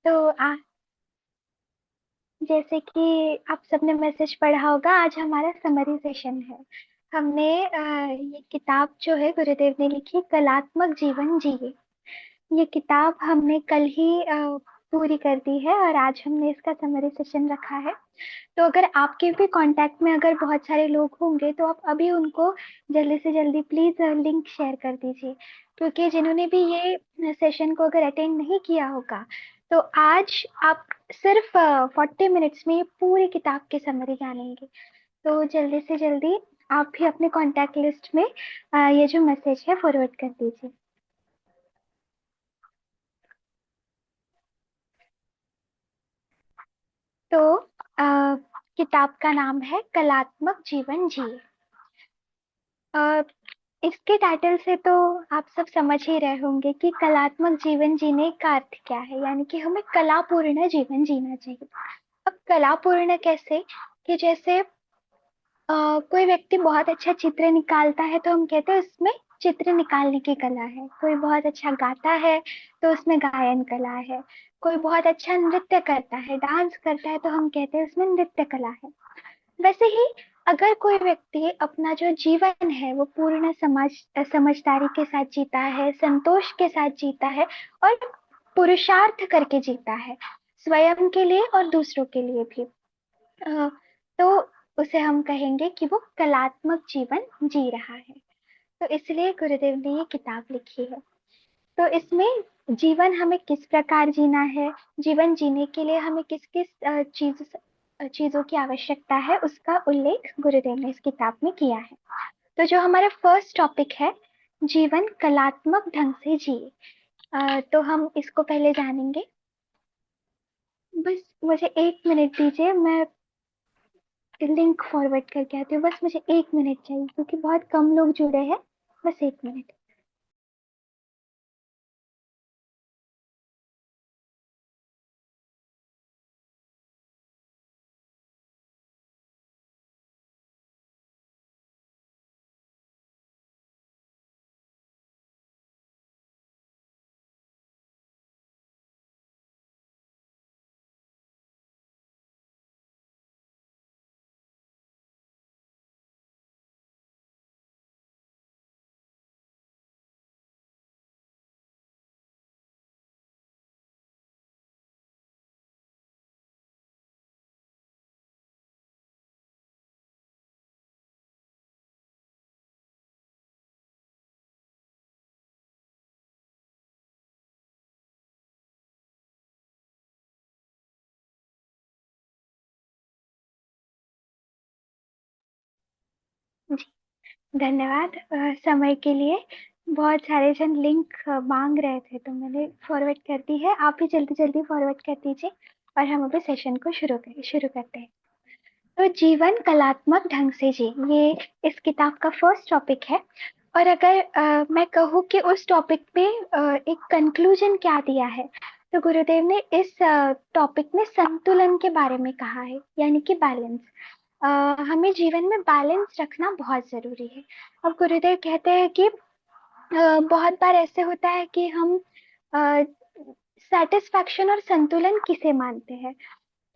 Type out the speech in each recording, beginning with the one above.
तो जैसे कि आप सबने मैसेज पढ़ा होगा, आज हमारा समरी सेशन है। हमने ये किताब जो है गुरुदेव ने लिखी, कलात्मक जीवन जिए। ये किताब हमने कल ही पूरी कर दी है और आज हमने इसका समरी सेशन रखा है। तो अगर आपके भी कांटेक्ट में अगर बहुत सारे लोग होंगे तो आप अभी उनको जल्दी से जल्दी प्लीज लिंक शेयर कर दीजिए, क्योंकि जिन्होंने भी ये सेशन को अगर अटेंड नहीं किया होगा तो आज आप सिर्फ 40 मिनट्स में ये पूरी किताब की समरी जानेंगे। तो जल्दी से जल्दी आप भी अपने कांटेक्ट लिस्ट में ये जो मैसेज है फॉरवर्ड कर दीजिए। तो किताब का नाम है कलात्मक जीवन जिए। अ, इसके टाइटल से तो आप सब समझ ही रहे होंगे कि कलात्मक जीवन जीने का अर्थ क्या है, यानी कि हमें कलापूर्ण जीवन जीना चाहिए। अब कलापूर्ण कैसे, कि जैसे कोई व्यक्ति बहुत अच्छा चित्र निकालता है तो हम कहते हैं उसमें चित्र निकालने की कला है। कोई बहुत अच्छा गाता है तो उसमें गायन कला है। कोई बहुत अच्छा नृत्य करता है, डांस करता है, तो हम कहते हैं उसमें नृत्य कला है। वैसे ही अगर कोई व्यक्ति अपना जो जीवन है वो पूर्ण समझदारी के साथ जीता है, संतोष के साथ जीता है और पुरुषार्थ करके जीता है, स्वयं के लिए और दूसरों के लिए भी, तो उसे हम कहेंगे कि वो कलात्मक जीवन जी रहा है। तो इसलिए गुरुदेव ने ये किताब लिखी है। तो इसमें जीवन हमें किस प्रकार जीना है, जीवन जीने के लिए हमें किस किस चीजों की आवश्यकता है, उसका उल्लेख गुरुदेव ने इस किताब में किया है। तो जो हमारा फर्स्ट टॉपिक है, जीवन कलात्मक ढंग से जिए, तो हम इसको पहले जानेंगे। बस मुझे 1 मिनट दीजिए, मैं लिंक फॉरवर्ड करके आती हूँ। बस मुझे 1 मिनट चाहिए क्योंकि बहुत कम लोग जुड़े हैं। बस 1 मिनट। जी, धन्यवाद समय के लिए। बहुत सारे जन लिंक मांग रहे थे तो मैंने फॉरवर्ड कर दी है। आप भी जल्दी जल्दी फॉरवर्ड कर दीजिए और हम अभी सेशन को शुरू करते हैं। तो जीवन कलात्मक ढंग से जी, ये इस किताब का फर्स्ट टॉपिक है। और अगर मैं कहूँ कि उस टॉपिक पे एक कंक्लूजन क्या दिया है, तो गुरुदेव ने इस टॉपिक में संतुलन के बारे में कहा है, यानी कि बैलेंस। हमें जीवन में बैलेंस रखना बहुत जरूरी है। अब गुरुदेव कहते हैं कि बहुत बार ऐसे होता है कि हम सेटिस्फैक्शन और संतुलन किसे मानते हैं,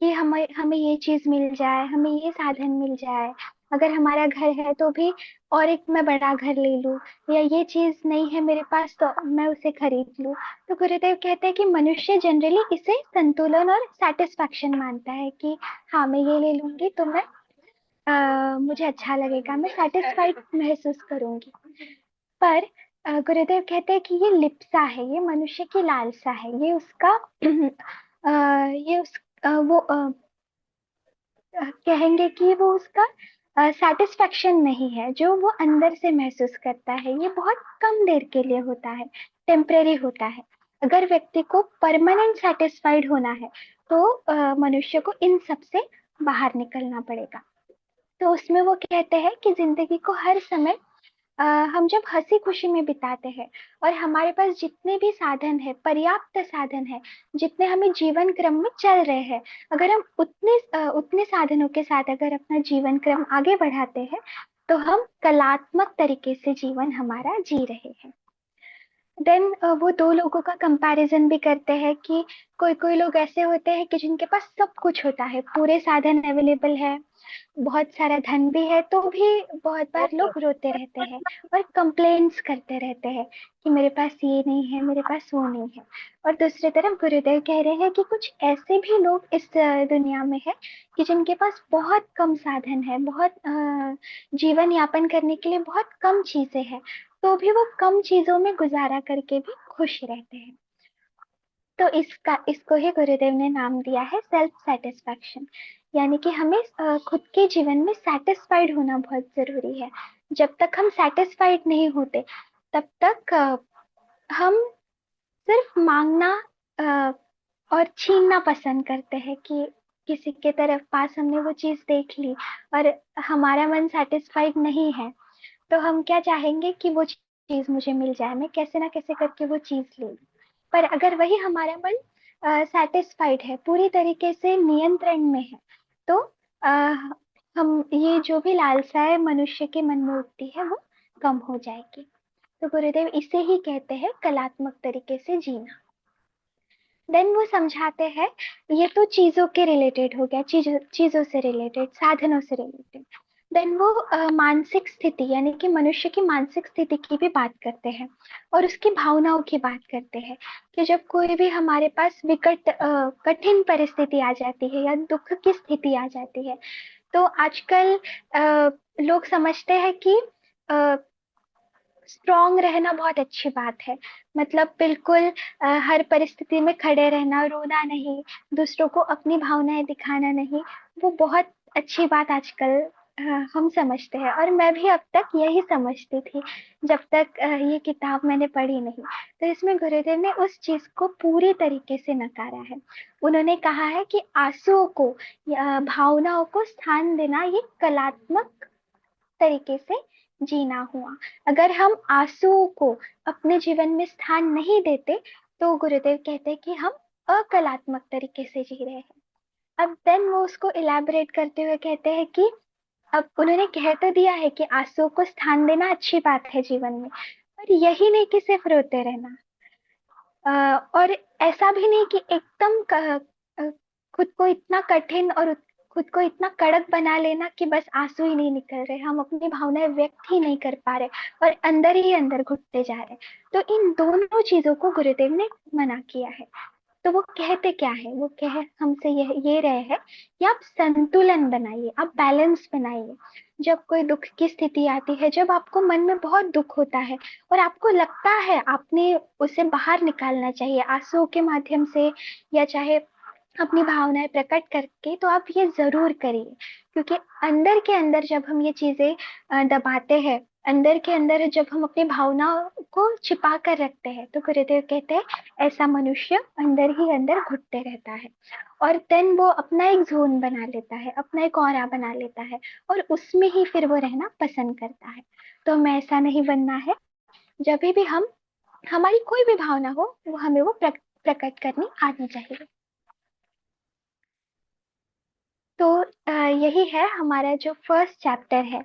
कि हमें हमें ये चीज मिल जाए, हमें ये साधन मिल जाए। अगर हमारा घर है तो भी और एक मैं बड़ा घर ले लूं, या ये चीज नहीं है मेरे पास तो मैं उसे खरीद लूं। तो गुरुदेव कहते हैं कि मनुष्य जनरली इसे संतुलन और सेटिस्फैक्शन मानता है, कि हाँ मैं ये ले लूंगी तो मैं मुझे अच्छा लगेगा, मैं सेटिस्फाइड महसूस करूंगी। पर गुरुदेव कहते हैं कि ये लिप्सा है, ये मनुष्य की लालसा है, ये उसका ये उस वो कहेंगे कि वो उसका सेटिस्फेक्शन नहीं है जो वो अंदर से महसूस करता है। ये बहुत कम देर के लिए होता है, टेम्परेरी होता है। अगर व्यक्ति को परमानेंट सेटिस्फाइड होना है तो मनुष्य को इन सब से बाहर निकलना पड़ेगा। तो उसमें वो कहते हैं कि जिंदगी को हर समय हम जब हंसी खुशी में बिताते हैं और हमारे पास जितने भी साधन है, पर्याप्त साधन है, जितने हमें जीवन क्रम में चल रहे हैं, अगर हम उतने साधनों के साथ अगर अपना जीवन क्रम आगे बढ़ाते हैं तो हम कलात्मक तरीके से जीवन हमारा जी रहे हैं। देन वो दो लोगों का कंपैरिजन भी करते हैं कि कोई कोई लोग ऐसे होते हैं कि जिनके पास सब कुछ होता है, पूरे साधन अवेलेबल है, बहुत सारा धन भी है, तो भी बहुत बार लोग रोते रहते हैं और कंप्लेंट्स करते रहते हैं कि मेरे पास ये नहीं है, मेरे पास वो नहीं है। और दूसरी तरफ गुरुदेव कह रहे हैं कि कुछ ऐसे भी लोग इस दुनिया में है कि जिनके पास बहुत कम साधन है, बहुत जीवन यापन करने के लिए बहुत कम चीजें हैं, तो भी वो कम चीजों में गुजारा करके भी खुश रहते हैं। तो इसको ही गुरुदेव ने नाम दिया है सेल्फ सेटिस्फैक्शन। यानी कि हमें खुद के जीवन में सेटिस्फाइड होना बहुत जरूरी है। जब तक हम सेटिस्फाइड नहीं होते, तब तक हम सिर्फ मांगना अ, और छीनना पसंद करते हैं कि किसी के तरफ पास हमने वो चीज देख ली और हमारा मन सेटिस्फाइड नहीं है, तो हम क्या चाहेंगे कि वो चीज मुझे मिल जाए, मैं कैसे ना कैसे करके वो चीज ले लूं। पर अगर वही हमारा मन सेटिस्फाइड है, पूरी तरीके से नियंत्रण में है, तो हम ये जो भी लालसाएं मनुष्य के मन में उठती है वो कम हो जाएगी। तो गुरुदेव इसे ही कहते हैं कलात्मक तरीके से जीना। देन वो समझाते हैं, ये तो चीजों के रिलेटेड हो गया, चीजों से रिलेटेड, साधनों से रिलेटेड। देन वो मानसिक स्थिति यानी कि मनुष्य की मानसिक स्थिति की भी बात करते हैं और उसकी भावनाओं की बात करते हैं कि जब कोई भी हमारे पास विकट कठिन परिस्थिति आ जाती है या दुख की स्थिति आ जाती है, तो आजकल लोग समझते हैं कि स्ट्रॉन्ग रहना बहुत अच्छी बात है। मतलब बिल्कुल हर परिस्थिति में खड़े रहना, रोना नहीं, दूसरों को अपनी भावनाएं दिखाना नहीं, वो बहुत अच्छी बात आजकल हम समझते हैं। और मैं भी अब तक यही समझती थी जब तक ये किताब मैंने पढ़ी नहीं। तो इसमें गुरुदेव ने उस चीज को पूरी तरीके से नकारा है। उन्होंने कहा है कि आंसुओं को या भावनाओं को स्थान देना ये कलात्मक तरीके से जीना हुआ। अगर हम आंसुओं को अपने जीवन में स्थान नहीं देते, तो गुरुदेव कहते हैं कि हम अकलात्मक तरीके से जी रहे हैं। अब देन वो उसको इलेबोरेट करते हुए कहते हैं कि अब उन्होंने कह तो दिया है कि आंसुओं को स्थान देना अच्छी बात है जीवन में, पर यही नहीं कि सिर्फ रोते रहना। और ऐसा भी नहीं कि एकदम अ, खुद को इतना कठिन और खुद को इतना कड़क बना लेना कि बस आंसू ही नहीं निकल रहे, हम अपनी भावनाएं व्यक्त ही नहीं कर पा रहे और अंदर ही अंदर घुटते जा रहे। तो इन दोनों चीजों को गुरुदेव ने मना किया है। तो वो कहते क्या है, वो कह हमसे ये रहे है कि आप संतुलन बनाइए, आप बैलेंस बनाइए। जब कोई दुख की स्थिति आती है, जब आपको मन में बहुत दुख होता है और आपको लगता है आपने उसे बाहर निकालना चाहिए आंसुओं के माध्यम से या चाहे अपनी भावनाएं प्रकट करके, तो आप ये जरूर करिए। क्योंकि अंदर के अंदर जब हम ये चीजें दबाते हैं, अंदर के अंदर जब हम अपनी भावनाओं को छिपा कर रखते हैं, तो गुरुदेव कहते हैं ऐसा मनुष्य अंदर ही अंदर घुटते रहता है और देन वो अपना एक जोन बना लेता है, अपना एक ऑरा बना लेता है और उसमें ही फिर वो रहना पसंद करता है। तो हमें ऐसा नहीं बनना है। जब भी हम हमारी कोई भी भावना हो, वो हमें वो प्रकट करनी आनी चाहिए। तो यही है हमारा जो फर्स्ट चैप्टर है,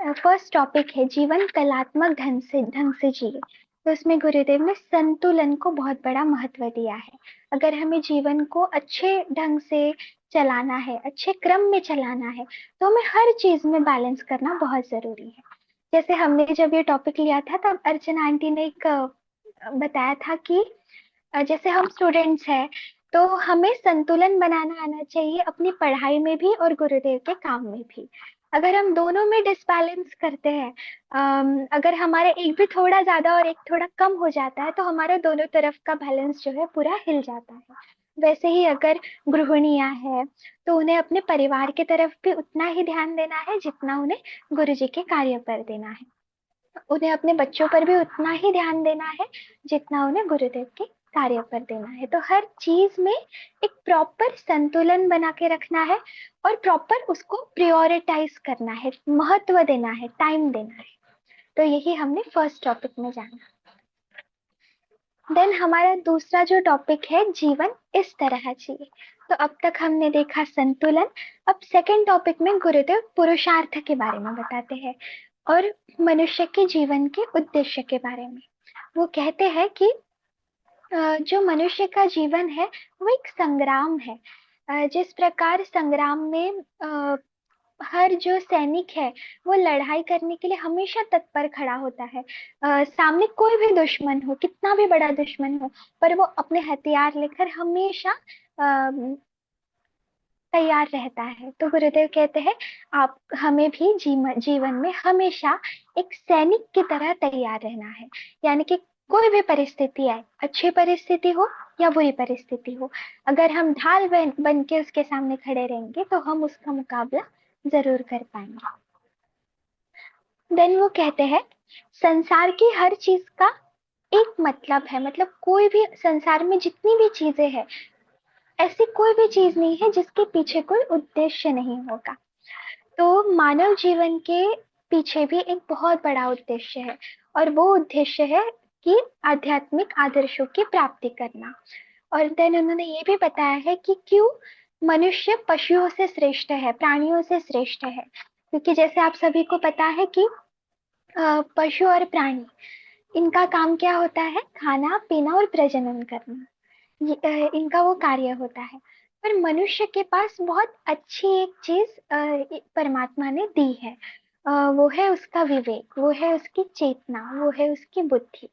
फर्स्ट टॉपिक है जीवन कलात्मक ढंग से जिए। तो उसमें गुरुदेव ने संतुलन को बहुत बड़ा महत्व दिया है। अगर हमें जीवन को अच्छे ढंग से चलाना है, अच्छे क्रम में चलाना है, तो हमें हर चीज में बैलेंस करना बहुत जरूरी है। जैसे हमने जब ये टॉपिक लिया था, तब अर्चना आंटी ने एक बताया था कि जैसे हम स्टूडेंट्स हैं, तो हमें संतुलन बनाना आना चाहिए अपनी पढ़ाई में भी और गुरुदेव के काम में भी। अगर हम दोनों में डिसबैलेंस करते हैं, अगर हमारा एक भी थोड़ा ज्यादा और एक थोड़ा कम हो जाता है, तो हमारा दोनों तरफ का बैलेंस जो है पूरा हिल जाता है। वैसे ही अगर गृहिणियां हैं, तो उन्हें अपने परिवार की तरफ भी उतना ही ध्यान देना है जितना उन्हें गुरु जी के कार्य पर देना है। उन्हें अपने बच्चों पर भी उतना ही ध्यान देना है जितना उन्हें गुरुदेव के कार्य पर देना है। तो हर चीज में एक प्रॉपर संतुलन बना के रखना है और प्रॉपर उसको प्रायोरिटाइज करना है, महत्व देना है, टाइम देना है। तो यही हमने फर्स्ट टॉपिक में जाना। देन हमारा दूसरा जो टॉपिक है, जीवन इस तरह जिए। तो अब तक हमने देखा संतुलन। अब सेकंड टॉपिक में गुरुदेव पुरुषार्थ के बारे में बताते हैं और मनुष्य के जीवन के उद्देश्य के बारे में। वो कहते हैं कि जो मनुष्य का जीवन है वो एक संग्राम है। जिस प्रकार संग्राम में हर जो सैनिक है वो लड़ाई करने के लिए हमेशा तत्पर खड़ा होता है। सामने कोई भी दुश्मन हो, कितना भी बड़ा दुश्मन हो, पर वो अपने हथियार लेकर हमेशा तैयार रहता है। तो गुरुदेव कहते हैं आप हमें भी जीवन में हमेशा एक सैनिक की तरह तैयार रहना है। यानी कि कोई भी परिस्थिति आए, अच्छी परिस्थिति हो या बुरी परिस्थिति हो, अगर हम ढाल बन के उसके सामने खड़े रहेंगे तो हम उसका मुकाबला जरूर कर पाएंगे। देन वो कहते हैं संसार की हर चीज का एक मतलब है। मतलब कोई भी संसार में जितनी भी चीजें हैं, ऐसी कोई भी चीज नहीं है जिसके पीछे कोई उद्देश्य नहीं होगा। तो मानव जीवन के पीछे भी एक बहुत बड़ा उद्देश्य है, और वो उद्देश्य है कि आध्यात्मिक आदर्शों की प्राप्ति करना। और देन उन्होंने ये भी बताया है कि क्यों मनुष्य पशुओं से श्रेष्ठ है, प्राणियों से श्रेष्ठ है। क्योंकि जैसे आप सभी को पता है कि पशु और प्राणी, इनका काम क्या होता है? खाना पीना और प्रजनन करना, इनका वो कार्य होता है। पर मनुष्य के पास बहुत अच्छी एक चीज परमात्मा ने दी है। वो है उसका विवेक, वो है उसकी चेतना, वो है उसकी बुद्धि।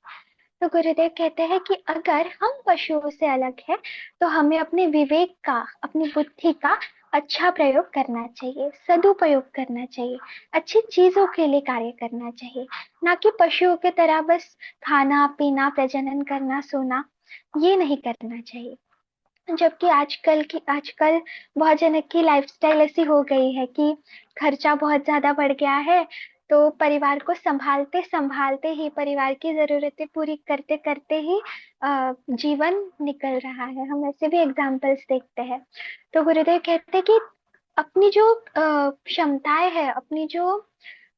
तो गुरुदेव कहते हैं कि अगर हम पशुओं से अलग है तो हमें अपने विवेक का, अपनी बुद्धि का अच्छा प्रयोग करना चाहिए, सदुपयोग करना चाहिए, अच्छी चीजों के लिए कार्य करना चाहिए, ना कि पशुओं की तरह बस खाना पीना प्रजनन करना सोना, ये नहीं करना चाहिए। जबकि आजकल बहुत जनक की लाइफस्टाइल ऐसी हो गई है कि खर्चा बहुत ज्यादा बढ़ गया है। तो परिवार को संभालते संभालते ही, परिवार की जरूरतें पूरी करते करते ही जीवन निकल रहा है। हम ऐसे भी एग्जाम्पल्स देखते हैं। तो गुरुदेव कहते हैं कि अपनी जो क्षमताएं है, अपनी जो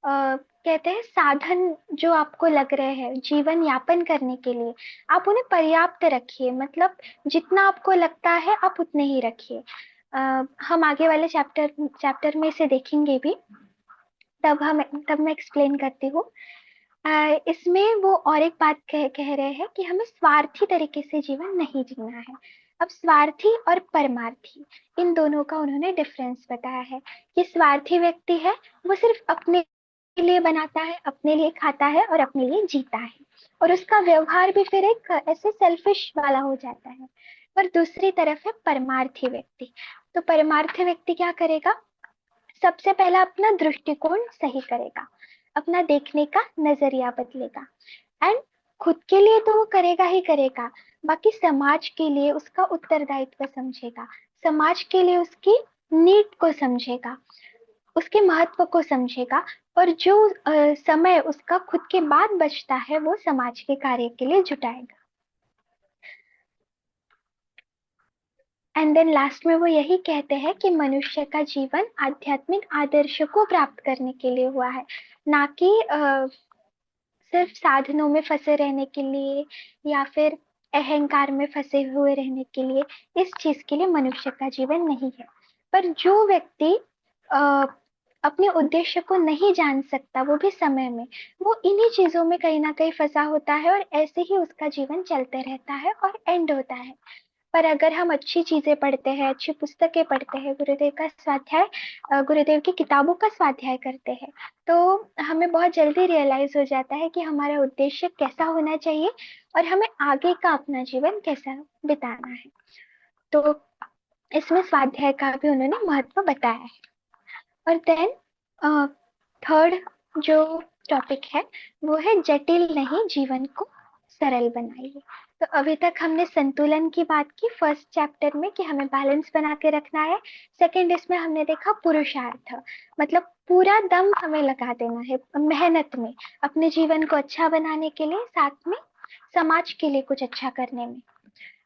कहते हैं साधन जो आपको लग रहे हैं जीवन यापन करने के लिए, आप उन्हें पर्याप्त रखिए। मतलब जितना आपको लगता है आप उतने ही रखिए। हम आगे वाले चैप्टर में इसे देखेंगे भी, तब मैं एक्सप्लेन करती हूँ। इसमें वो और एक बात कह रहे हैं कि हमें स्वार्थी तरीके से जीवन नहीं जीना है। अब स्वार्थी और परमार्थी, इन दोनों का उन्होंने डिफरेंस बताया है। कि स्वार्थी व्यक्ति है वो सिर्फ अपने लिए बनाता है, अपने लिए खाता है और अपने लिए जीता है, और उसका व्यवहार भी फिर एक ऐसे सेल्फिश वाला हो जाता है। पर दूसरी तरफ है परमार्थी व्यक्ति। तो परमार्थी व्यक्ति क्या करेगा? सबसे पहला अपना दृष्टिकोण सही करेगा, अपना देखने का नजरिया बदलेगा, एंड खुद के लिए तो वो करेगा ही करेगा, बाकी समाज के लिए उसका उत्तरदायित्व समझेगा, समाज के लिए उसकी नीड को समझेगा, उसके महत्व को समझेगा। और जो समय उसका खुद के बाद बचता है वो समाज के कार्य के लिए जुटाएगा। एंड देन लास्ट में वो यही कहते हैं कि मनुष्य का जीवन आध्यात्मिक आदर्श को प्राप्त करने के लिए हुआ है, ना कि सिर्फ साधनों में फंसे रहने के लिए या फिर अहंकार में फंसे हुए रहने के लिए। इस चीज के लिए मनुष्य का जीवन नहीं है। पर जो व्यक्ति अ, अपने उद्देश्य को नहीं जान सकता, वो भी समय में, वो इन्हीं चीजों में कहीं ना कहीं फंसा होता है, और ऐसे ही उसका जीवन चलते रहता है और एंड होता है। पर अगर हम अच्छी चीजें पढ़ते हैं, अच्छी पुस्तकें पढ़ते हैं, गुरुदेव का स्वाध्याय, गुरुदेव की किताबों का स्वाध्याय करते हैं, तो हमें बहुत जल्दी रियलाइज हो जाता है कि हमारा उद्देश्य कैसा होना चाहिए और हमें आगे का अपना जीवन कैसा बिताना है। तो इसमें स्वाध्याय का भी उन्होंने महत्व बताया है। और देन थर्ड जो टॉपिक है वो है जटिल नहीं जीवन को सरल बनाइए। तो अभी तक हमने संतुलन की बात की फर्स्ट चैप्टर में कि हमें बैलेंस बना के रखना है। सेकंड इसमें हमने देखा पुरुषार्थ, मतलब पूरा दम हमें लगा देना है मेहनत में, अपने जीवन को अच्छा बनाने के लिए, साथ में समाज के लिए कुछ अच्छा करने में,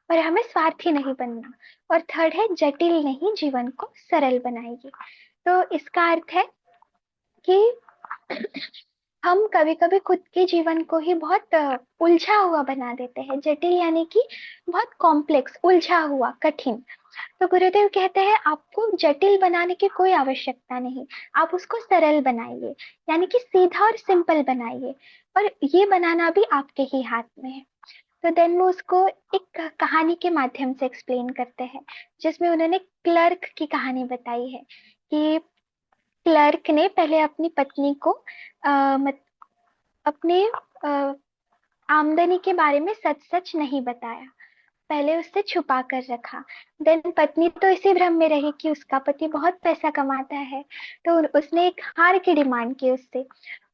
और हमें स्वार्थी नहीं बनना। और थर्ड है जटिल नहीं जीवन को सरल बनाइए। तो इसका अर्थ है कि हम कभी कभी खुद के जीवन को ही बहुत उलझा हुआ बना देते हैं। जटिल यानी कि बहुत कॉम्प्लेक्स, उलझा हुआ, कठिन। तो गुरुदेव कहते हैं आपको जटिल बनाने की कोई आवश्यकता नहीं, आप उसको सरल बनाइए, यानी कि सीधा और सिंपल बनाइए, और ये बनाना भी आपके ही हाथ में है। तो देन वो उसको एक कहानी के माध्यम से एक्सप्लेन करते हैं, जिसमें उन्होंने क्लर्क की कहानी बताई है कि क्लर्क ने पहले अपनी पत्नी को अपने आमदनी के बारे में सच सच नहीं बताया, पहले उससे छुपा कर रखा। देन पत्नी तो इसी भ्रम में रही कि उसका पति बहुत पैसा कमाता है, तो उसने एक हार की डिमांड की उससे।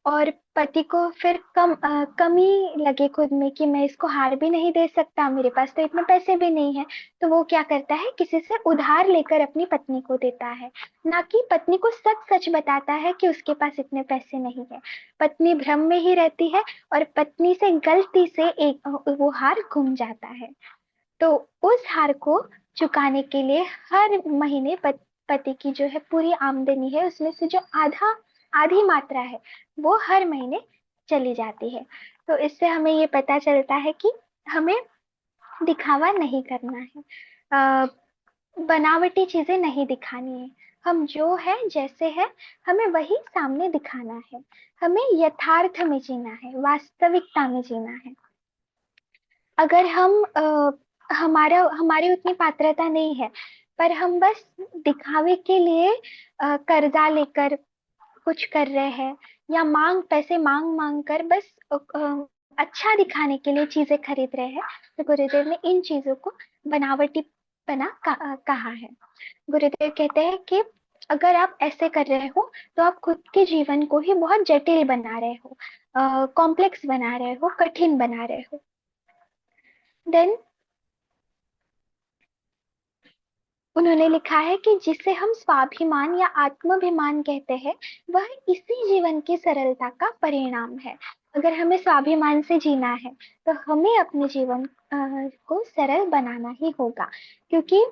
और पति को फिर कमी लगे खुद में कि मैं इसको हार भी नहीं दे सकता, मेरे पास तो इतने पैसे भी नहीं है। तो वो क्या करता है, किसी से उधार लेकर अपनी पत्नी को देता है, ना कि पत्नी को सच सच बताता है कि उसके पास इतने पैसे नहीं है। पत्नी भ्रम में ही रहती है, और पत्नी से गलती से एक वो हार गुम जाता है। तो उस हार को चुकाने के लिए हर महीने पति की जो है पूरी आमदनी है, उसमें से जो आधी मात्रा है वो हर महीने चली जाती है। तो इससे हमें ये पता चलता है कि हमें दिखावा नहीं करना है, बनावटी चीजें नहीं दिखानी है। हम जो है जैसे है, हमें वही सामने दिखाना है। हमें यथार्थ में जीना है, वास्तविकता में जीना है। अगर हम हमारा हमारी उतनी पात्रता नहीं है, पर हम बस दिखावे के लिए कर्जा लेकर कुछ कर रहे हैं, या पैसे मांग मांग कर बस अच्छा दिखाने के लिए चीजें खरीद रहे हैं, तो गुरुदेव ने इन चीजों को बनावटी कहा है। गुरुदेव कहते हैं कि अगर आप ऐसे कर रहे हो, तो आप खुद के जीवन को ही बहुत जटिल बना रहे हो, कॉम्प्लेक्स बना रहे हो, कठिन बना रहे हो। देन उन्होंने लिखा है कि जिसे हम स्वाभिमान या आत्माभिमान कहते हैं, वह इसी जीवन की सरलता का परिणाम है। अगर हमें स्वाभिमान से जीना है, तो हमें अपने जीवन को सरल बनाना ही होगा, क्योंकि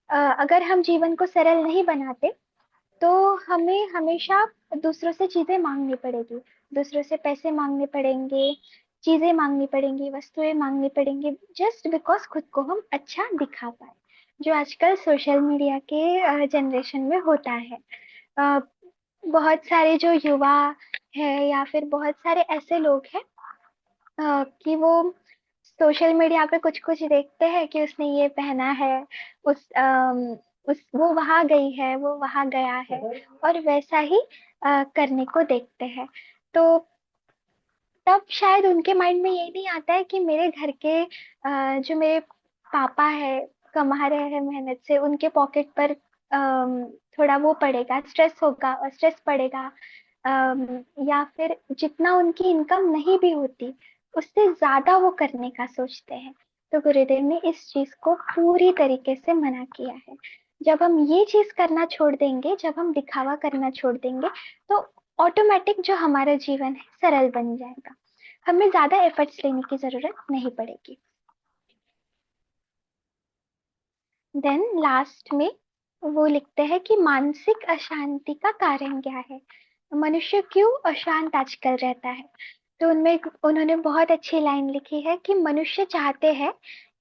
अगर हम जीवन को सरल नहीं बनाते, तो हमें हमेशा दूसरों से चीजें मांगनी पड़ेगी, दूसरों से पैसे मांगने पड़ेंगे, चीजें मांगनी पड़ेंगी, वस्तुएं मांगनी पड़ेंगी, जस्ट बिकॉज खुद को हम अच्छा दिखा पाए, जो आजकल सोशल मीडिया के जनरेशन में होता है। अ, बहुत सारे जो युवा है, या फिर बहुत सारे ऐसे लोग हैं कि वो सोशल मीडिया पे कुछ कुछ देखते हैं कि उसने ये पहना है, उस वो वहां गई है, वो वहां गया है, और वैसा ही करने को देखते हैं। तो तब शायद उनके माइंड में ये नहीं आता है कि मेरे घर के जो मेरे पापा है, कमा रहे हैं मेहनत से, उनके पॉकेट पर थोड़ा वो पड़ेगा, स्ट्रेस होगा, स्ट्रेस पड़ेगा, या फिर जितना उनकी इनकम नहीं भी होती, उससे ज्यादा वो करने का सोचते हैं। तो गुरुदेव ने इस चीज को पूरी तरीके से मना किया है। जब हम ये चीज करना छोड़ देंगे, जब हम दिखावा करना छोड़ देंगे, तो ऑटोमेटिक जो हमारा जीवन है सरल बन जाएगा, हमें ज्यादा एफर्ट्स लेने की जरूरत नहीं पड़ेगी। देन लास्ट में वो लिखते हैं कि मानसिक अशांति का कारण क्या है, मनुष्य क्यों अशांत आजकल रहता है। तो उनमें उन्होंने बहुत अच्छी लाइन लिखी है कि मनुष्य चाहते हैं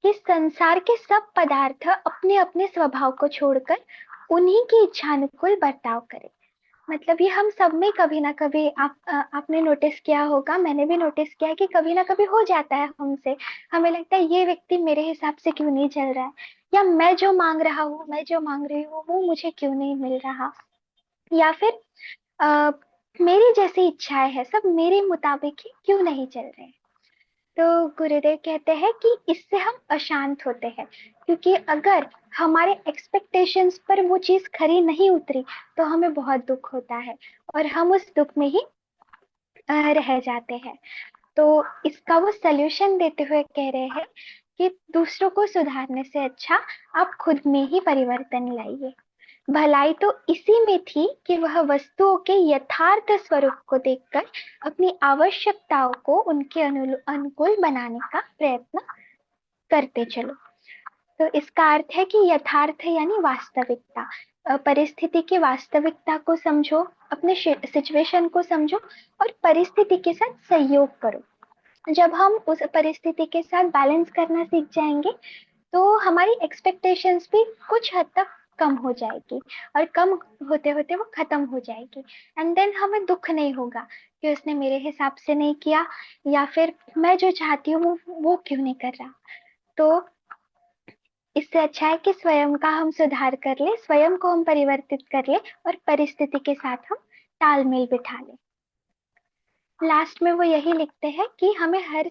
कि संसार के सब पदार्थ अपने अपने स्वभाव को छोड़कर उन्हीं की इच्छानुकूल बर्ताव करें। मतलब ये हम सब में कभी ना कभी आपने नोटिस किया होगा, मैंने भी नोटिस किया है कि कभी ना कभी हो जाता है हमसे। हमें लगता है ये व्यक्ति मेरे हिसाब से क्यों नहीं चल रहा है, या मैं जो मांग रहा हूँ, मैं जो मांग रही हूँ, वो मुझे क्यों नहीं मिल रहा, या फिर आ, मेरी जैसी इच्छाएं है सब मेरे मुताबिक ही क्यों नहीं चल रहे हैं। तो गुरुदेव कहते हैं कि इससे हम अशांत होते हैं, क्योंकि अगर हमारे एक्सपेक्टेशंस पर वो चीज खरी नहीं उतरी, तो हमें बहुत दुख होता है, और हम उस दुख में ही रह जाते हैं। तो इसका वो सल्यूशन देते हुए कह रहे हैं कि दूसरों को सुधारने से अच्छा आप खुद में ही परिवर्तन लाइए। भलाई तो इसी में थी कि वह वस्तुओं के यथार्थ स्वरूप को देखकर अपनी आवश्यकताओं को उनके अनुकूल बनाने का प्रयत्न करते चलो। तो इसका अर्थ है कि यथार्थ यानी वास्तविकता, परिस्थिति की वास्तविकता को समझो, अपने सिचुएशन को समझो, और परिस्थिति के साथ सहयोग करो। जब हम उस परिस्थिति के साथ बैलेंस करना सीख जाएंगे, तो हमारी एक्सपेक्टेशंस भी कुछ हद तक कम हो जाएगी, और कम होते होते वो खत्म हो जाएगी। एंड देन हमें दुख नहीं होगा कि उसने मेरे हिसाब से नहीं किया, या फिर मैं जो चाहती हूँ वो क्यों नहीं कर रहा। तो इससे अच्छा है कि स्वयं का हम सुधार कर ले, स्वयं को हम परिवर्तित कर ले, और परिस्थिति के साथ हम तालमेल बिठा ले। लास्ट में वो यही लिखते हैं कि हमें हर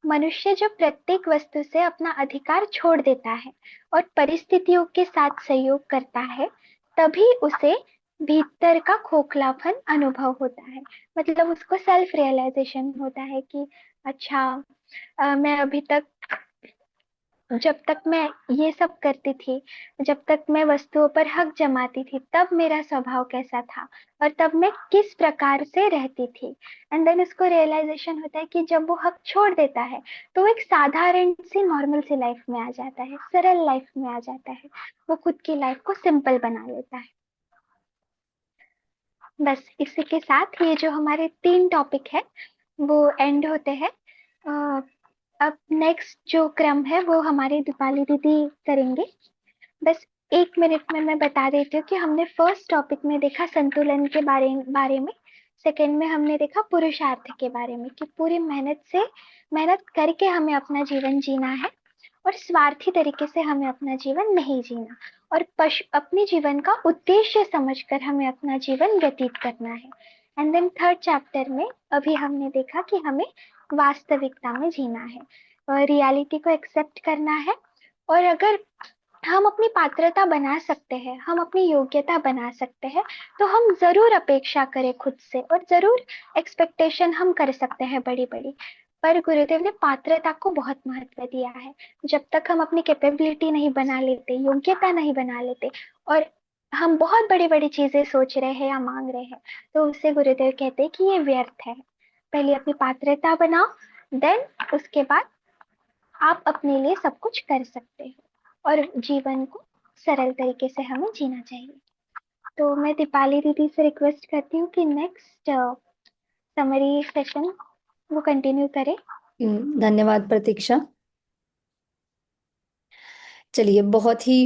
मनुष्य जो प्रत्येक वस्तु से अपना अधिकार छोड़ देता है और परिस्थितियों के साथ सहयोग करता है, तभी उसे भीतर का खोखलापन अनुभव होता है। मतलब उसको सेल्फ रियलाइजेशन होता है कि अच्छा, मैं अभी तक, जब तक मैं ये सब करती थी, जब तक मैं वस्तुओं पर हक जमाती थी, तब मेरा स्वभाव कैसा था, और तब मैं किस प्रकार से रहती थी। एंड देन उसको रियलाइजेशन होता है कि जब वो हक छोड़ देता है, तो वो एक साधारण सी नॉर्मल सी लाइफ में आ जाता है, सरल लाइफ में आ जाता है। वो खुद की लाइफ को सिंपल बना लेता है। बस इसी के साथ ये जो हमारे 3 टॉपिक है वो एंड होते हैं। अब नेक्स्ट जो क्रम है वो हमारी दीपाली दीदी करेंगे। बस 1 मिनट में मैं बता देती हूँ कि हमने फर्स्ट टॉपिक में देखा संतुलन के बारे बारे में। सेकंड में हमने देखा पुरुषार्थ के बारे में, कि पूरी मेहनत करके हमें अपना जीवन जीना है, और स्वार्थी तरीके से हमें अपना जीवन नहीं जीना, और अपने जीवन का उद्देश्य समझकर हमें अपना जीवन व्यतीत करना है। एंड देन थर्ड चैप्टर में अभी हमने देखा कि हमें वास्तविकता में जीना है, और रियलिटी को एक्सेप्ट करना है। और अगर हम अपनी पात्रता बना सकते हैं, हम अपनी योग्यता बना सकते हैं, तो हम जरूर अपेक्षा करें खुद से, और जरूर एक्सपेक्टेशन हम कर सकते हैं बड़ी बड़ी। पर गुरुदेव ने पात्रता को बहुत महत्व दिया है। जब तक हम अपनी कैपेबिलिटी नहीं बना लेते, योग्यता नहीं बना लेते, और हम बहुत बड़ी बड़ी चीजें सोच रहे हैं या मांग रहे हैं, तो उससे गुरुदेव कहते हैं कि ये व्यर्थ है। पहले अपनी पात्रता बनाओ, देन उसके बाद आप अपने लिए सब कुछ कर सकते हो, और जीवन को सरल तरीके से हमें जीना चाहिए। तो मैं दीपाली दीदी से रिक्वेस्ट करती हूँ कि नेक्स्ट समरी सेशन वो कंटिन्यू करें। धन्यवाद प्रतीक्षा। चलिए, बहुत ही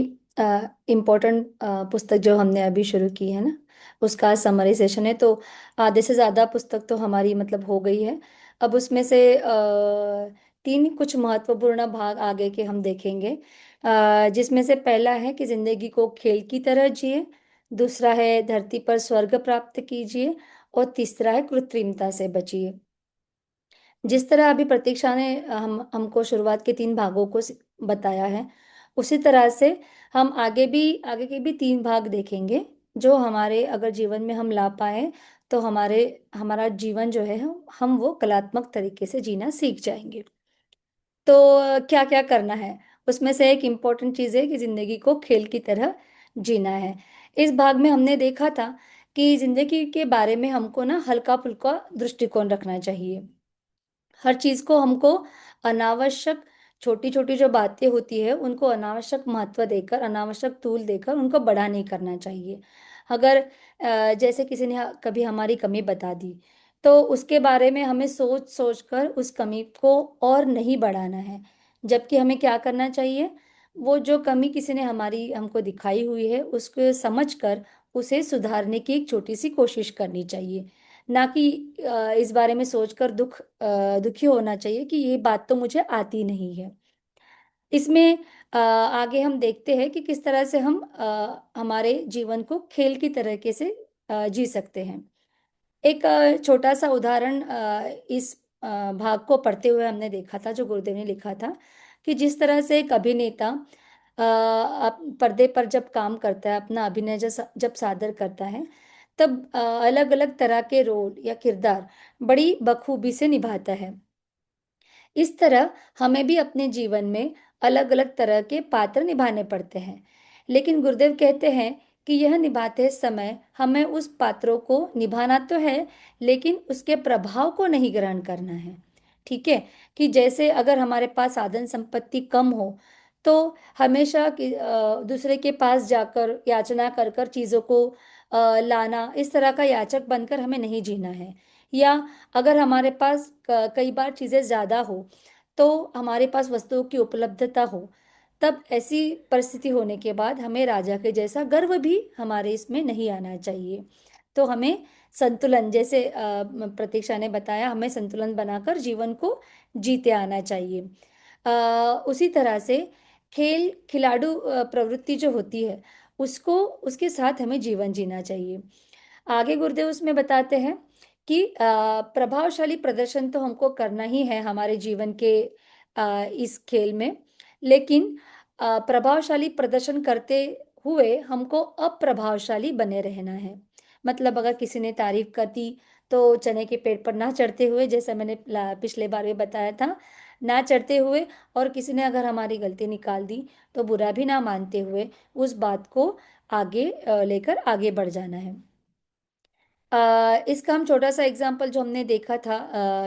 इम्पोर्टेंट पुस्तक जो हमने अभी शुरू की है ना, उसका समरी सेशन है। तो आधे से ज़्यादा पुस्तक तो हमारी मतलब हो गई है। अब उसमें से 3 कुछ महत्वपूर्ण भाग आगे के हम देखेंगे, जिसमें से पहला है कि जिंदगी को खेल की तरह जिए, दूसरा है धरती पर स्वर्ग प्राप्त कीजिए, और तीसरा है कृत्रिमता से बचिए। जिस तरह अभी प्रतीक्षा ने हमको शुरुआत के 3 भागों को बताया है, उसी तरह से हम आगे के भी 3 भाग देखेंगे, जो हमारे अगर जीवन में हम ला पाए तो हमारा जीवन जो है हम वो कलात्मक तरीके से जीना सीख जाएंगे। तो क्या क्या करना है, उसमें से एक इम्पोर्टेंट चीज़ है कि जिंदगी को खेल की तरह जीना है। इस भाग में हमने देखा था कि जिंदगी के बारे में हमको ना हल्का फुल्का दृष्टिकोण रखना चाहिए। हर चीज को हमको अनावश्यक, छोटी छोटी जो बातें होती है उनको अनावश्यक महत्व देकर, अनावश्यक तूल देकर उनको बड़ा नहीं करना चाहिए। अगर जैसे किसी ने कभी हमारी कमी बता दी, तो उसके बारे में हमें सोच सोच कर उस कमी को और नहीं बढ़ाना है। जबकि हमें क्या करना चाहिए, वो जो कमी किसी ने हमारी हमको दिखाई हुई है उसको समझ कर उसे सुधारने की एक छोटी सी कोशिश करनी चाहिए। ना कि इस बारे में सोचकर दुखी होना चाहिए कि ये बात तो मुझे आती नहीं है। इसमें आगे हम देखते हैं कि किस तरह से हम हमारे जीवन को खेल की तरीके से जी सकते हैं। एक छोटा सा उदाहरण इस भाग को पढ़ते हुए हमने देखा था, जो गुरुदेव ने लिखा था, कि जिस तरह से एक अभिनेता पर्दे पर जब काम करता है, अपना अभिनय जब सादर करता है, तब अलग अलग तरह के रोल या किरदार बड़ी बखूबी से निभाता है। इस तरह हमें भी अपने जीवन में अलग अलग तरह के पात्र निभाने पड़ते हैं। लेकिन गुरुदेव कहते हैं कि यह निभाते समय हमें उस पात्रों को निभाना तो है, लेकिन उसके प्रभाव को नहीं ग्रहण करना है। ठीक है, कि जैसे अगर हमारे पास साधन संपत्ति कम हो, तो हमेशा दूसरे के पास जाकर याचना कर कर चीज़ों को लाना, इस तरह का याचक बनकर हमें नहीं जीना है। या अगर हमारे पास कई बार चीज़ें ज़्यादा हो, तो हमारे पास वस्तुओं की उपलब्धता हो, तब ऐसी परिस्थिति होने के बाद हमें राजा के जैसा गर्व भी हमारे इसमें नहीं आना चाहिए। तो हमें संतुलन, जैसे प्रतीक्षा ने बताया, हमें संतुलन बनाकर जीवन को जीते आना चाहिए। उसी तरह से खेल खिलाड़ू प्रवृत्ति जो होती है, उसको उसके साथ हमें जीवन जीना चाहिए। आगे गुरुदेव उसमें बताते हैं कि प्रभावशाली प्रदर्शन तो हमको करना ही है हमारे जीवन के इस खेल में, लेकिन प्रभावशाली प्रदर्शन करते हुए हमको अप्रभावशाली बने रहना है। मतलब अगर किसी ने तारीफ कर दी तो चने के पेड़ पर ना चढ़ते हुए, जैसा मैंने पिछले बार भी बताया था, ना चढ़ते हुए, और किसी ने अगर हमारी गलती निकाल दी तो बुरा भी ना मानते हुए उस बात को आगे लेकर आगे बढ़ जाना है। इसका हम छोटा सा एग्जाम्पल जो हमने देखा था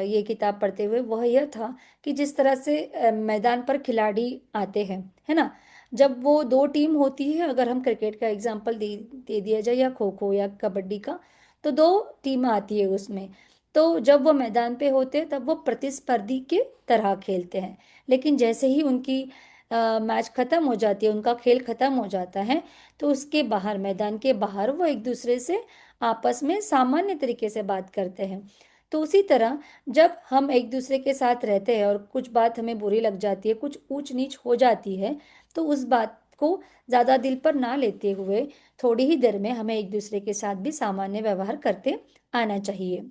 ये किताब पढ़ते हुए, वह यह था कि जिस तरह से मैदान पर खिलाड़ी आते हैं, है ना, जब वो दो टीम होती है, अगर हम क्रिकेट का एग्जाम्पल दे दिया जाए, या खो खो या कबड्डी का, तो दो टीम आती है उसमें। तो जब वो मैदान पे होते हैं तब वो प्रतिस्पर्धी के तरह खेलते हैं, लेकिन जैसे ही उनकी मैच खत्म हो जाती है, उनका खेल खत्म हो जाता है, तो उसके बाहर, मैदान के बाहर, वो एक दूसरे से आपस में सामान्य तरीके से बात करते हैं। तो उसी तरह जब हम एक दूसरे के साथ रहते हैं और कुछ बात हमें बुरी लग जाती है, कुछ ऊंच नीच हो जाती है, तो उस बात को ज़्यादा दिल पर ना लेते हुए थोड़ी ही देर में हमें एक दूसरे के साथ भी सामान्य व्यवहार करते आना चाहिए।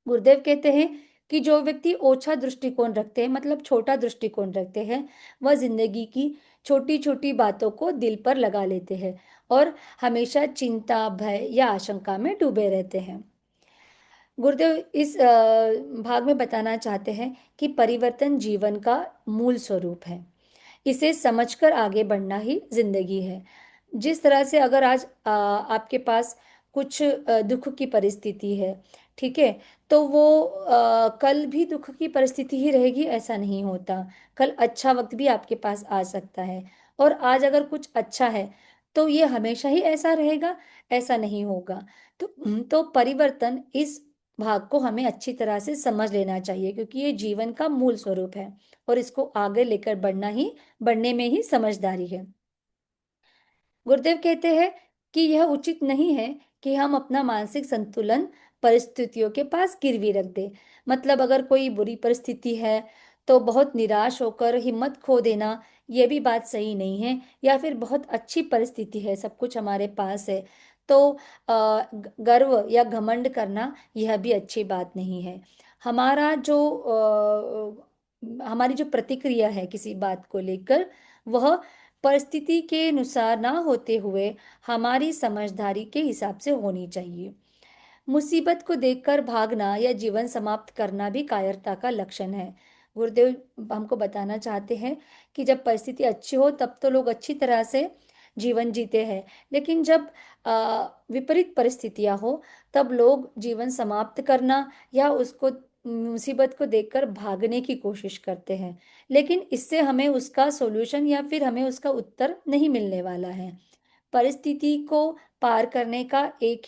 गुरुदेव कहते हैं कि जो व्यक्ति ओछा दृष्टिकोण रखते हैं, मतलब छोटा दृष्टिकोण रखते हैं, वह जिंदगी की छोटी छोटी बातों को दिल पर लगा लेते हैं और हमेशा चिंता, भय या आशंका में डूबे रहते हैं। गुरुदेव इस भाग में बताना चाहते हैं कि परिवर्तन जीवन का मूल स्वरूप है। इसे समझकर आगे बढ़ना ही जिंदगी है। जिस तरह से अगर आज आपके पास कुछ दुख की परिस्थिति है, ठीक है, तो वो कल भी दुख की परिस्थिति ही रहेगी, ऐसा नहीं होता। कल अच्छा वक्त भी आपके पास आ सकता है, और आज अगर कुछ अच्छा है तो ये हमेशा ही ऐसा रहेगा, ऐसा नहीं होगा। तो परिवर्तन, इस भाग को हमें अच्छी तरह से समझ लेना चाहिए, क्योंकि ये जीवन का मूल स्वरूप है और इसको आगे लेकर बढ़ने में ही समझदारी है। गुरुदेव कहते हैं कि यह उचित नहीं है कि हम अपना मानसिक संतुलन परिस्थितियों के पास गिरवी रख दे। मतलब अगर कोई बुरी परिस्थिति है तो बहुत निराश होकर हिम्मत खो देना, यह भी बात सही नहीं है। या फिर बहुत अच्छी परिस्थिति है, सब कुछ हमारे पास है, तो गर्व या घमंड करना, यह भी अच्छी बात नहीं है। हमारा जो हमारी जो प्रतिक्रिया है किसी बात को लेकर, वह परिस्थिति के अनुसार ना होते हुए हमारी समझदारी के हिसाब से होनी चाहिए। मुसीबत को देखकर भागना या जीवन समाप्त करना भी कायरता का लक्षण है। गुरुदेव हमको बताना चाहते हैं कि जब परिस्थिति अच्छी हो तब तो लोग अच्छी तरह से जीवन जीते हैं, लेकिन जब विपरीत परिस्थितियां हो तब लोग जीवन समाप्त करना या उसको, मुसीबत को देखकर भागने की कोशिश करते हैं, लेकिन इससे हमें उसका सॉल्यूशन या फिर हमें उसका उत्तर नहीं मिलने वाला है। परिस्थिति को पार करने का एक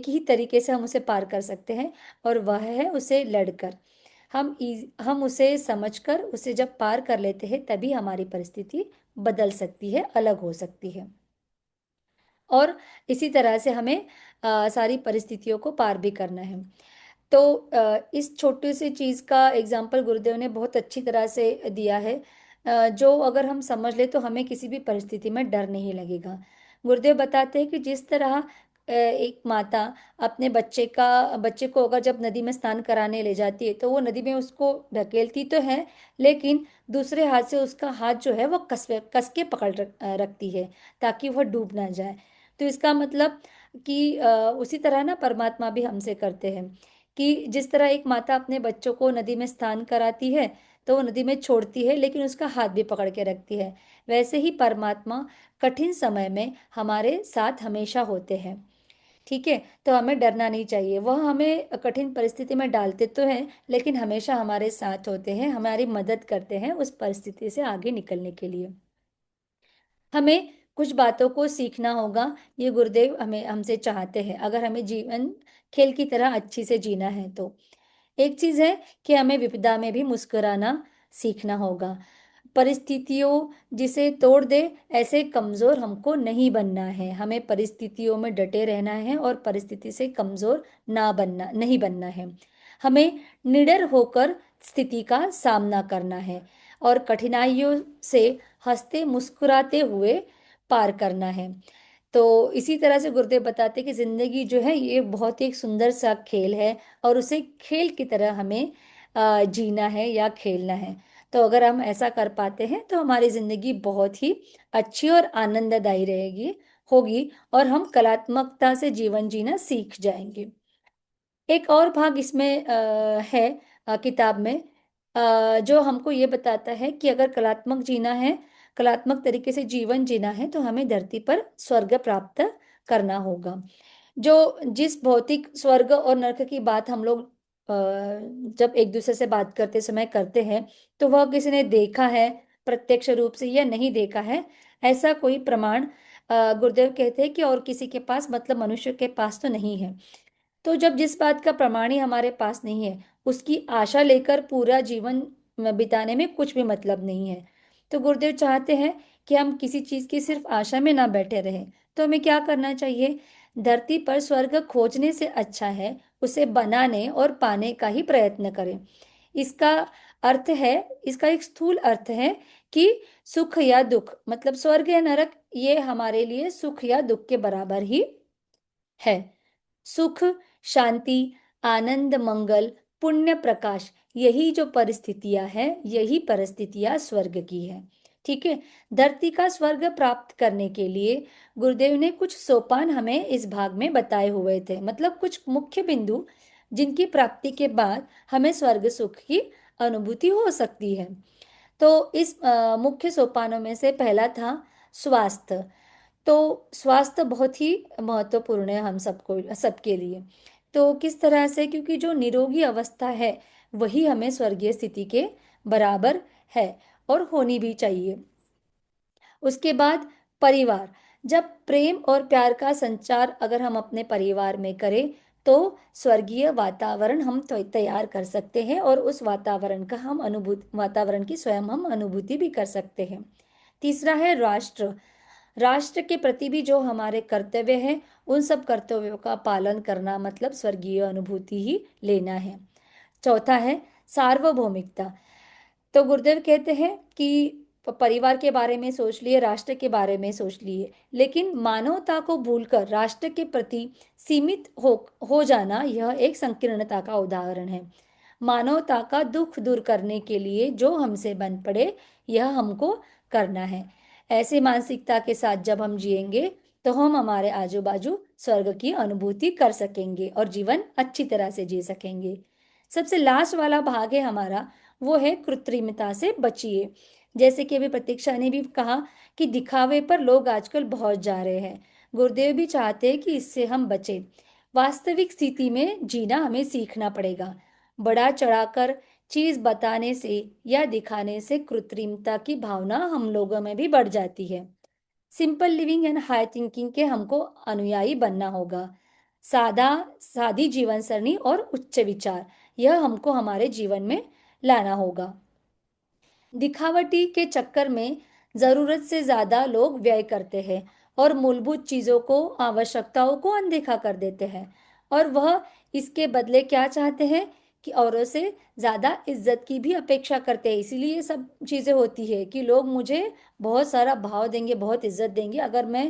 ही तरीके से हम उसे पार कर सकते हैं, और वह है उसे लड़कर। हम उसे समझकर उसे जब पार कर लेते हैं तभी हमारी परिस्थिति बदल सकती है, अलग हो सकती है। और इसी तरह से हमें सारी परिस्थितियों को पार भी करना है। तो इस छोटी सी चीज़ का एग्जाम्पल गुरुदेव ने बहुत अच्छी तरह से दिया है, जो अगर हम समझ ले तो हमें किसी भी परिस्थिति में डर नहीं लगेगा। गुरुदेव बताते हैं कि जिस तरह एक माता अपने बच्चे को अगर जब नदी में स्नान कराने ले जाती है तो वो नदी में उसको ढकेलती तो है, लेकिन दूसरे हाथ से उसका हाथ जो है वो कस के पकड़ रखती है ताकि वह डूब ना जाए। तो इसका मतलब कि उसी तरह ना परमात्मा भी हमसे करते हैं कि जिस तरह एक माता अपने बच्चों को नदी में स्नान कराती है तो वो नदी में छोड़ती है, लेकिन उसका हाथ भी पकड़ के रखती है, वैसे ही परमात्मा कठिन समय में हमारे साथ हमेशा होते हैं। ठीक है, तो हमें डरना नहीं चाहिए। वह हमें कठिन परिस्थिति में डालते तो हैं, लेकिन हमेशा हमारे साथ होते हैं, हमारी मदद करते हैं उस परिस्थिति से आगे निकलने के लिए। हमें कुछ बातों को सीखना होगा, ये गुरुदेव हमें हमसे चाहते हैं, अगर हमें जीवन खेल की तरह अच्छी से जीना है तो। एक चीज है कि हमें विपदा में भी मुस्कुराना सीखना होगा। परिस्थितियों जिसे तोड़ दे, ऐसे कमजोर हमको नहीं बनना है। हमें परिस्थितियों में डटे रहना है और परिस्थिति से कमजोर ना बनना नहीं बनना है। हमें निडर होकर स्थिति का सामना करना है और कठिनाइयों से हंसते मुस्कुराते हुए पार करना है। तो इसी तरह से गुरुदेव बताते हैं कि जिंदगी जो है ये बहुत ही एक सुंदर सा खेल है और उसे खेल की तरह हमें जीना है या खेलना है। तो अगर हम ऐसा कर पाते हैं तो हमारी जिंदगी बहुत ही अच्छी और आनंददायी रहेगी होगी और हम कलात्मकता से जीवन जीना सीख जाएंगे। एक और भाग इसमें है किताब में, जो हमको ये बताता है कि अगर कलात्मक जीना है, कलात्मक तरीके से जीवन जीना है तो हमें धरती पर स्वर्ग प्राप्त करना होगा। जो जिस भौतिक स्वर्ग और नरक की बात हम लोग जब एक दूसरे से बात करते समय करते हैं, तो वह किसी ने देखा है प्रत्यक्ष रूप से या नहीं देखा है, ऐसा कोई प्रमाण गुरुदेव कहते हैं कि और किसी के पास, मतलब मनुष्य के पास तो नहीं है। तो जब जिस बात का प्रमाण ही हमारे पास नहीं है, उसकी आशा लेकर पूरा जीवन बिताने में कुछ भी मतलब नहीं है। तो गुरुदेव चाहते हैं कि हम किसी चीज की सिर्फ आशा में ना बैठे रहें। तो हमें क्या करना चाहिए? धरती पर स्वर्ग खोजने से अच्छा है उसे बनाने और पाने का ही प्रयत्न करें। इसका अर्थ है, इसका एक स्थूल अर्थ है कि सुख या दुख, मतलब स्वर्ग या नरक, ये हमारे लिए सुख या दुख के बराबर ही है। सुख, शांति, आनंद, मंगल, पुण्य, प्रकाश, यही जो परिस्थितियां हैं, यही परिस्थितियां स्वर्ग की है। ठीक है। धरती का स्वर्ग प्राप्त करने के लिए गुरुदेव ने कुछ सोपान हमें इस भाग में बताए हुए थे, मतलब कुछ मुख्य बिंदु जिनकी प्राप्ति के बाद हमें स्वर्ग सुख की अनुभूति हो सकती है। तो इस मुख्य सोपानों में से पहला था स्वास्थ्य। तो स्वास्थ्य बहुत ही महत्वपूर्ण है हम सबको, सबके लिए। तो किस तरह से? क्योंकि जो निरोगी अवस्था है वही हमें स्वर्गीय स्थिति के बराबर है और होनी भी चाहिए। उसके बाद परिवार। जब प्रेम और प्यार का संचार अगर हम अपने परिवार में करें तो स्वर्गीय वातावरण हम तैयार कर सकते हैं और उस वातावरण का हम अनुभूति, वातावरण की स्वयं हम अनुभूति भी कर सकते हैं। तीसरा है राष्ट्र। राष्ट्र के प्रति भी जो हमारे कर्तव्य हैं, उन सब कर्तव्यों का पालन करना, मतलब स्वर्गीय अनुभूति ही लेना है। चौथा है सार्वभौमिकता। तो गुरुदेव कहते हैं कि परिवार के बारे में सोच लिए, राष्ट्र के बारे में सोच लिए, लेकिन मानवता को भूलकर राष्ट्र के प्रति सीमित हो जाना, यह एक संकीर्णता का उदाहरण है। मानवता का दुख दूर करने के लिए जो हमसे बन पड़े, यह हमको करना है। ऐसे मानसिकता के साथ जब हम जिएंगे तो हम हमारे आजू बाजू स्वर्ग की अनुभूति कर सकेंगे और जीवन अच्छी तरह से जी सकेंगे। सबसे लास्ट वाला भाग है हमारा, वो है कृत्रिमता से बचिए। जैसे कि अभी प्रतीक्षा ने भी कहा कि दिखावे पर लोग आजकल बहुत जा रहे हैं। गुरुदेव भी चाहते हैं कि इससे हम बचें। वास्तविक स्थिति में जीना हमें सीखना पड़ेगा। बड़ा चढ़ाकर चीज बताने से या दिखाने से कृत्रिमता की भावना हम लोगों में भी बढ़ जाती है। Simple living and high thinking के हमको अनुयायी बनना होगा। सादा सादी जीवन सरणी और उच्च विचार, यह हमको हमारे जीवन में लाना होगा। दिखावटी के चक्कर में जरूरत से ज्यादा लोग व्यय करते हैं और मूलभूत चीजों को, आवश्यकताओं को अनदेखा कर देते हैं। और वह इसके बदले क्या चाहते हैं? कि औरों से ज्यादा इज्जत की भी अपेक्षा करते हैं। इसीलिए ये सब चीजें होती है कि लोग मुझे बहुत सारा भाव देंगे, बहुत इज्जत देंगे अगर मैं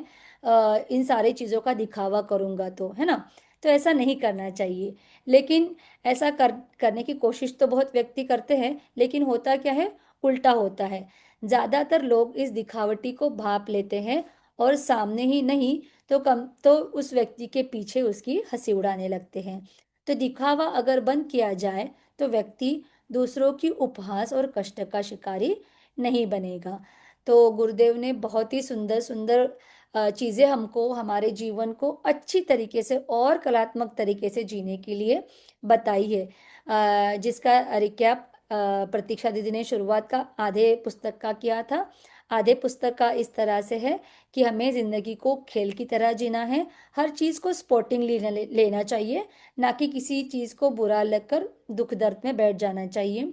इन सारी चीजों का दिखावा करूंगा, तो है ना। तो ऐसा नहीं करना चाहिए। लेकिन ऐसा करने की कोशिश तो बहुत व्यक्ति करते हैं, लेकिन होता क्या है? उल्टा होता है। ज्यादातर लोग इस दिखावटी को भाप लेते हैं और सामने ही नहीं तो कम तो उस व्यक्ति के पीछे उसकी हंसी उड़ाने लगते हैं। तो दिखावा अगर बंद किया जाए तो व्यक्ति दूसरों की उपहास और कष्ट का शिकारी नहीं बनेगा। तो गुरुदेव ने बहुत ही सुंदर सुंदर चीजें हमको हमारे जीवन को अच्छी तरीके से और कलात्मक तरीके से जीने के लिए बताई है, जिसका रिकैप प्रतीक्षा दीदी ने शुरुआत का आधे पुस्तक का किया था। आधे पुस्तक का इस तरह से है कि हमें जिंदगी को खेल की तरह जीना है। हर चीज को स्पोर्टिंग लेना चाहिए, ना कि किसी चीज को बुरा लगकर दुख दर्द में बैठ जाना चाहिए।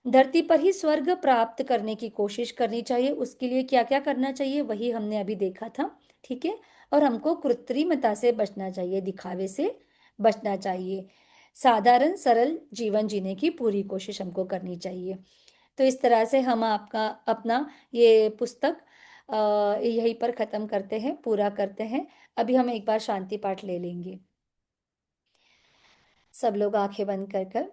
धरती पर ही स्वर्ग प्राप्त करने की कोशिश करनी चाहिए। उसके लिए क्या क्या करना चाहिए वही हमने अभी देखा था। ठीक है। और हमको कृत्रिमता से बचना चाहिए, दिखावे से बचना चाहिए। साधारण सरल जीवन जीने की पूरी कोशिश हमको करनी चाहिए। तो इस तरह से हम आपका अपना ये पुस्तक यहीं पर खत्म करते हैं, पूरा करते हैं। अभी हम एक बार शांति पाठ ले लेंगे। सब लोग आंखें बंद कर कर